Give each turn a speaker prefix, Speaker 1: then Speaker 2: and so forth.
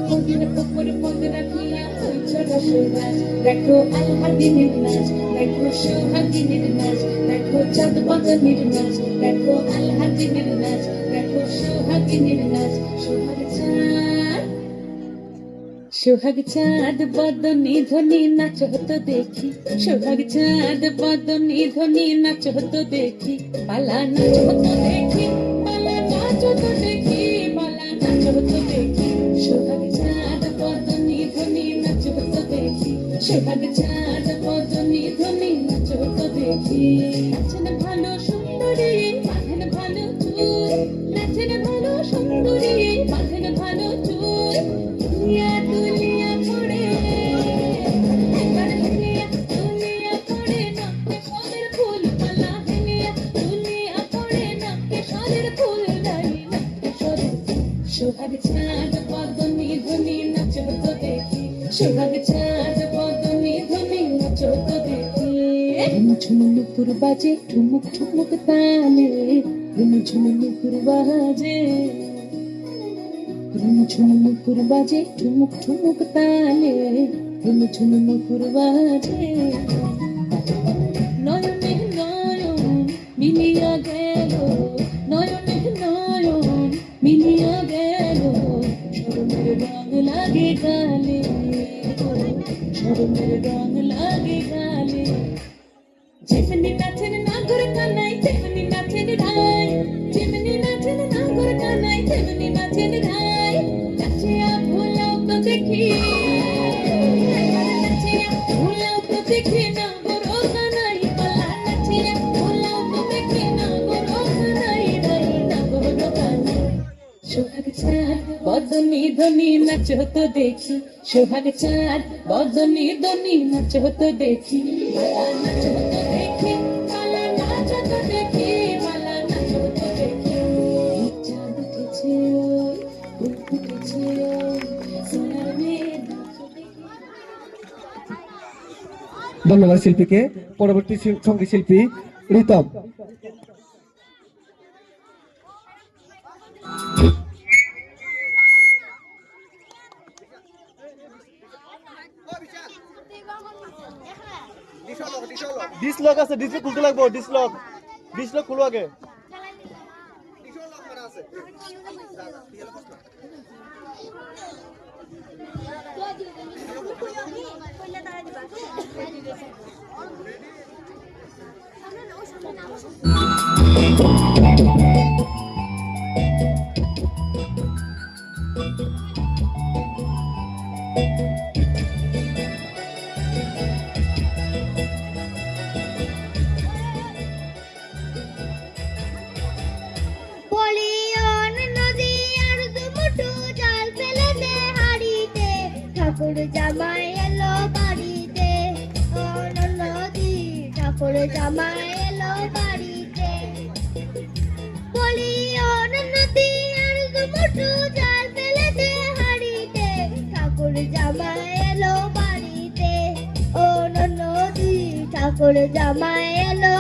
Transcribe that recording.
Speaker 1: পদের উপর পদ রাখিয়া হইছ রসরাজ। দেখো আলহাদিনের নাচ, দেখো সোহাগিনীর নাচ, দেখো চাঁদ বদনের নাচ, দেখো আলহাদিনের নাচ, দেখো সোহাগিনীর নাচ। সোহাগ চাঁদ বদনী ধ্বনি নাচ হতো দেখি, সোহাগ চাঁদ বদনী ধ্বনি নাচ হতো দেখি, পালা নাচ হতো দেখি, পালা নাচ হতো দেখি, পালা নাচ হতো দেখি। সোহাগ চাঁদ বদনী ধ্বনি নাচ হতো দেখি, সোহাগ চাঁদ বদনী ধ্বনি নাচ হতো দেখি। নাচেন ভালো সুন্দরী বাঁধেন ভালো চুল, নাচেন ভালো সুন্দরী বাঁধেন ভালো চুল। দুলিয়া দুলিয়া পড়ে একবার হেলিয়া, দুলিয়া পড়ে নাকে সদের ফুল মালা হেলিয়া, দুলিয়া পড়ে নাকে সদের ফুল ডালি নাকে সদের। সোহাগ চাঁদ বদনী ধ্বনি নাচ হতো দেখি, সোহাগ চাঁদ বদনী ধ্বনি নাচ হতো দেখি। ঝুমুর বাজে ঠুমুক ঠুমুক তালে, ঝুমুর বাজে ঝুমুর বাজে ঠুমুক ঠুমুক তালে, ঝুমুর বাজে। নয়নে নয়ন মিলিয়া গেল, নয়নে নয়ন মিলিয়া গেল, শরমের রং লাগে গালে, শরমের রং লাগে গালে। যেমনি নাচেন নাগর কানাই তেমনি নাচেন রাই, যেমনি নাচেন নাগর কানাই তেমনি নাচেন রাই। নাচিয়া ভোলাও তো দেখি, নাচিয়া ভোলাও তো দেখি নাগর কানাই পালা, নাচিয়া ভোলাও তো দেখি নাগর কানাই রাই, নাগর কানাই। সোহাগ চাঁদ বদনী ধ্বনি নাচ হতো দেখি, সোহাগ চাঁদ বদনী ধ্বনি নাচ হতো দেখি, পালা নাচ হতো দেখি, পালা নাচ হতো দেখি, পালা নাচ হতো দেখি। চাঁদ উঠেছে ওই, উঠেছে ওই, সোনার মেয়ের নাচ দেখি।
Speaker 2: ধন্যবাদ শিল্পীকে। পরবর্তী সঙ্গীত শিল্পী রিতম।
Speaker 3: ডিসলক আছে, ডিসলক খুলতে লাগবো, ডিসলক ডিসলক খুলো আগে।
Speaker 4: ঠাকুর জামাই এলো বাড়িতে, ও নদী ঠাকুর জামাই এলো বাড়িতে। বলি ও নদী আর দুমুঠো জল ফেলে দে হাড়িতে, ঠাকুর জামাই এলো বাড়িতে, ও নদী ঠাকুর জামাই এলো